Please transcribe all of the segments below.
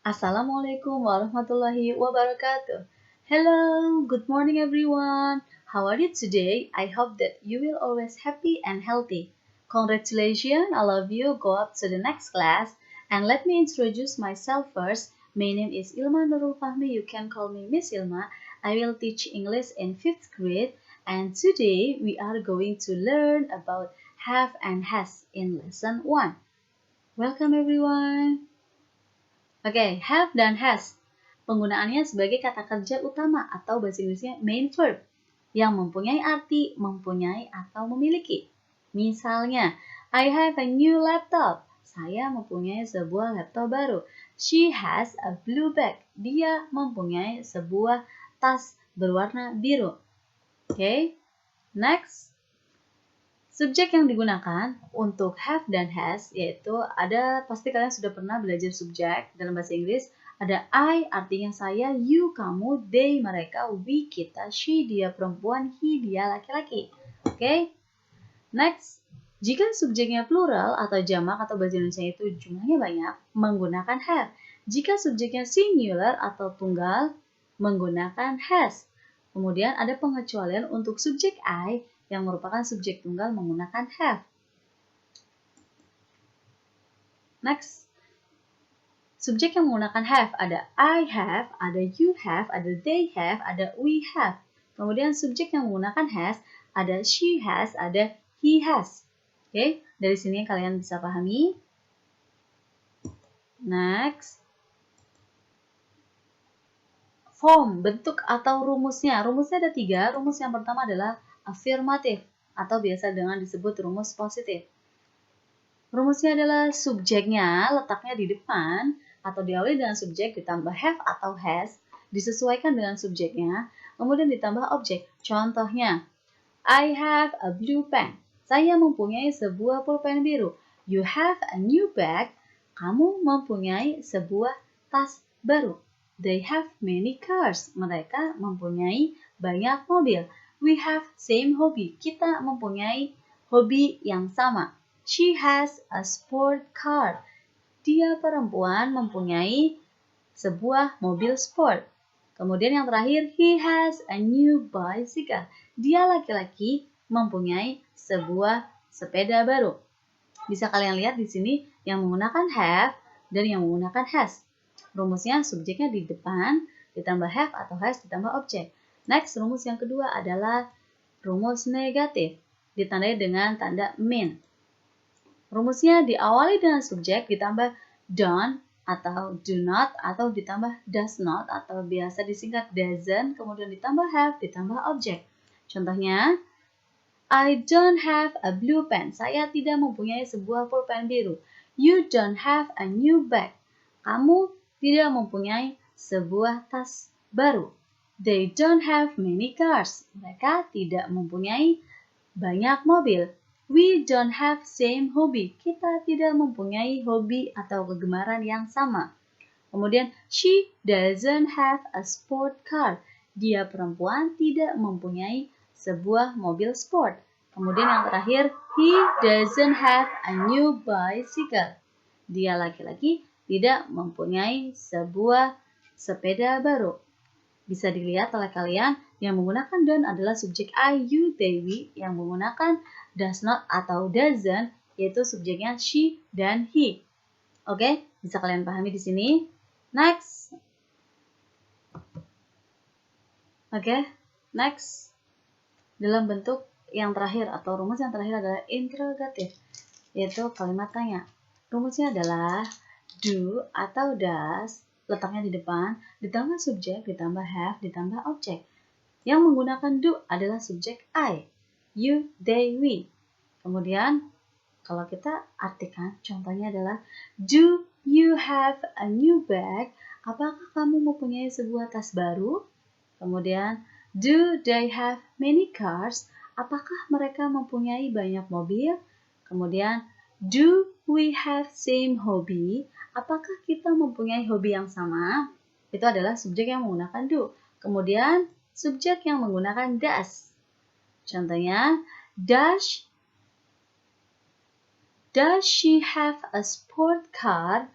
Assalamualaikum warahmatullahi wabarakatuh. Hello, good morning everyone. How are you today? I hope that you will always happy and healthy. Congratulations, all of you go up to the next class. And let me introduce myself first. My name is Ilma Nurul Fahmi. You can call me Miss Ilma. I will teach English in 5th grade. And today we are going to learn about have and has in lesson 1. Welcome everyone. Oke, have dan has. Penggunaannya sebagai kata kerja utama atau bahasa Inggrisnya main verb yang mempunyai arti mempunyai atau memiliki. Misalnya, I have a new laptop. Saya mempunyai sebuah laptop baru. She has a blue bag. Dia mempunyai sebuah tas berwarna biru. Oke, next. Subjek yang digunakan untuk have dan has yaitu pasti kalian sudah pernah belajar subjek dalam bahasa Inggris. Ada I artinya saya, you kamu, they mereka, we kita, she dia perempuan, he dia laki-laki. Oke. Next, jika subjeknya plural atau jamak atau bahasa Indonesia itu jumlahnya banyak, menggunakan have. Jika subjeknya singular atau tunggal, menggunakan has. Kemudian ada pengecualian untuk subjek I yang merupakan subjek tunggal menggunakan have. Next, subjek yang menggunakan have ada I have, ada you have, ada they have, ada we have. Kemudian subjek yang menggunakan has ada she has, ada he has. Oke, dari sini kalian bisa pahami. Next, form, bentuk atau rumusnya. Rumusnya ada 3. Rumus yang pertama adalah affirmative atau biasa dengan disebut rumus positif. Rumusnya adalah subjeknya letaknya di depan atau diawali dengan subjek ditambah have atau has, disesuaikan dengan subjeknya, kemudian ditambah objek. Contohnya, I have a blue pen. Saya mempunyai sebuah pulpen biru. You have a new bag. Kamu mempunyai sebuah tas baru. They have many cars. Mereka mempunyai banyak mobil. We have same hobby. Kita mempunyai hobi yang sama. She has a sport car. Dia perempuan mempunyai sebuah mobil sport. Kemudian yang terakhir, he has a new bicycle. Dia laki-laki mempunyai sebuah sepeda baru. Bisa kalian lihat di sini yang menggunakan have dan yang menggunakan has. Rumusnya subjeknya di depan, ditambah have atau has, ditambah objek. Next, rumus yang kedua adalah rumus negatif, ditandai dengan tanda mean. Rumusnya diawali dengan subjek, ditambah don't atau do not, atau ditambah does not, atau biasa disingkat doesn't, kemudian ditambah have, ditambah objek. Contohnya, I don't have a blue pen. Saya tidak mempunyai sebuah pulpen biru. You don't have a new bag. Kamu tidak mempunyai sebuah tas baru. They don't have many cars. Mereka tidak mempunyai banyak mobil. We don't have same hobby. Kita tidak mempunyai hobi atau kegemaran yang sama. Kemudian, she doesn't have a sport car. Dia perempuan tidak mempunyai sebuah mobil sport. Kemudian yang terakhir, he doesn't have a new bicycle. Dia laki-laki tidak mempunyai sebuah sepeda baru. Bisa dilihat oleh kalian, yang menggunakan don't adalah subjek I, you, they, we. Yang menggunakan does not atau doesn't, yaitu subjeknya she dan he. Oke, bisa kalian pahami di sini. Next. Oke, next. Dalam bentuk yang terakhir atau rumus yang terakhir adalah interrogative, yaitu kalimat tanya. Rumusnya adalah do atau does, letaknya di depan, ditambah subjek, ditambah have, ditambah objek. Yang menggunakan do adalah subjek I, you, they, we. Kemudian, kalau kita artikan, contohnya adalah do you have a new bag? Apakah kamu mempunyai sebuah tas baru? Kemudian, do they have many cars? Apakah mereka mempunyai banyak mobil? Kemudian, do we have same hobby? Apakah kita mempunyai hobi yang sama? Itu adalah subjek yang menggunakan do. Kemudian, subjek yang menggunakan does. Contohnya, does she have a sport car?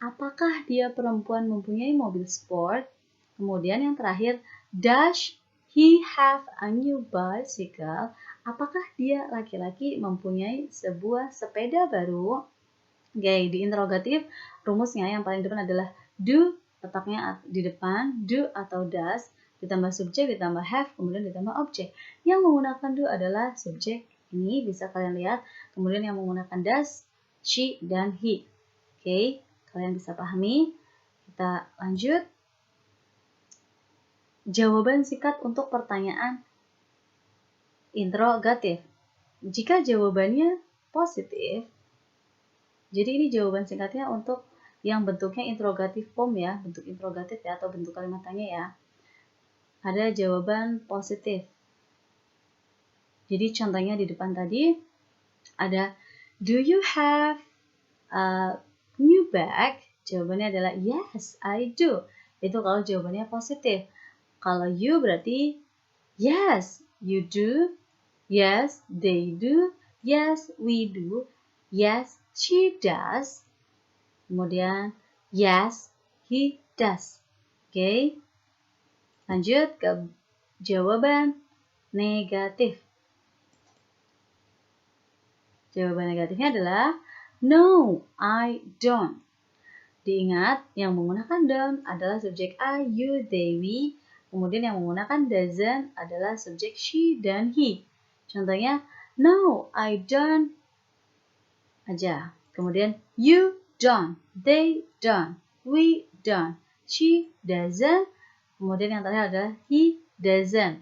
apakah dia perempuan mempunyai mobil sport? Kemudian yang terakhir, does he have a new bicycle? Apakah dia laki-laki mempunyai sebuah sepeda baru? Oke, di interrogatif rumusnya yang paling depan adalah do, letaknya di depan, do atau does, ditambah subjek, ditambah have, kemudian ditambah objek. Yang menggunakan do adalah subjek, ini bisa kalian lihat, kemudian yang menggunakan does, she, dan he. Oke, kalian bisa pahami. Kita lanjut. Jawaban singkat untuk pertanyaan interrogatif. Jika jawabannya positif, jadi ini jawaban singkatnya untuk yang bentuknya interrogatif form ya, bentuk interrogatif ya, atau bentuk kalimat tanya ya. Ada jawaban positif. Jadi contohnya di depan tadi ada, do you have a new bag? Jawabannya adalah yes, I do. Itu kalau jawabannya positif. Kalau you berarti yes, you do. Yes, they do. Yes, we do. Yes, she does. Kemudian yes, he does. Oke. Lanjut ke jawaban negatif. Jawaban negatifnya adalah no, I don't. Diingat, yang menggunakan don't adalah subjek I, you, they, we. Kemudian yang menggunakan doesn't adalah subjek she dan he. Contohnya, no, I don't aja. Kemudian, you don't, they don't, we don't, she doesn't. Kemudian yang terakhir adalah he doesn't.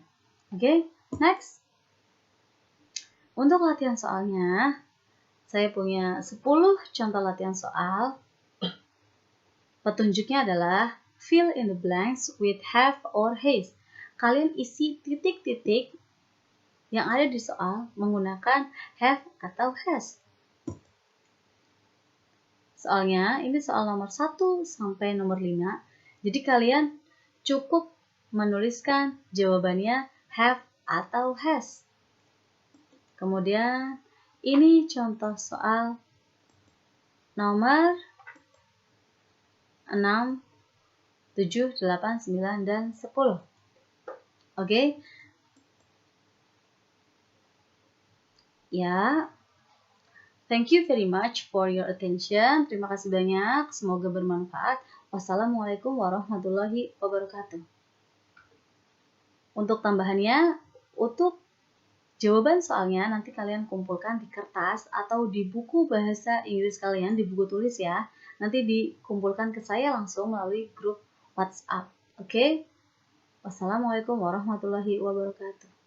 Oke, next. Untuk latihan soalnya, saya punya 10 contoh latihan soal. Petunjuknya adalah fill in the blanks with have or has. Kalian isi titik-titik yang ada di soal menggunakan have atau has. Soalnya ini soal nomor 1 sampai nomor 5. Jadi kalian cukup menuliskan jawabannya have atau has. Kemudian ini contoh soal nomor 6, 7, 8, 9, dan 10. Oke. Ya. Thank you very much for your attention. Terima kasih banyak. Semoga bermanfaat. Wassalamualaikum warahmatullahi wabarakatuh. Untuk tambahannya, untuk jawaban soalnya nanti kalian kumpulkan di kertas atau di buku bahasa Inggris kalian, di buku tulis ya. Nanti dikumpulkan ke saya langsung melalui grup WhatsApp. Oke? Wassalamualaikum warahmatullahi wabarakatuh.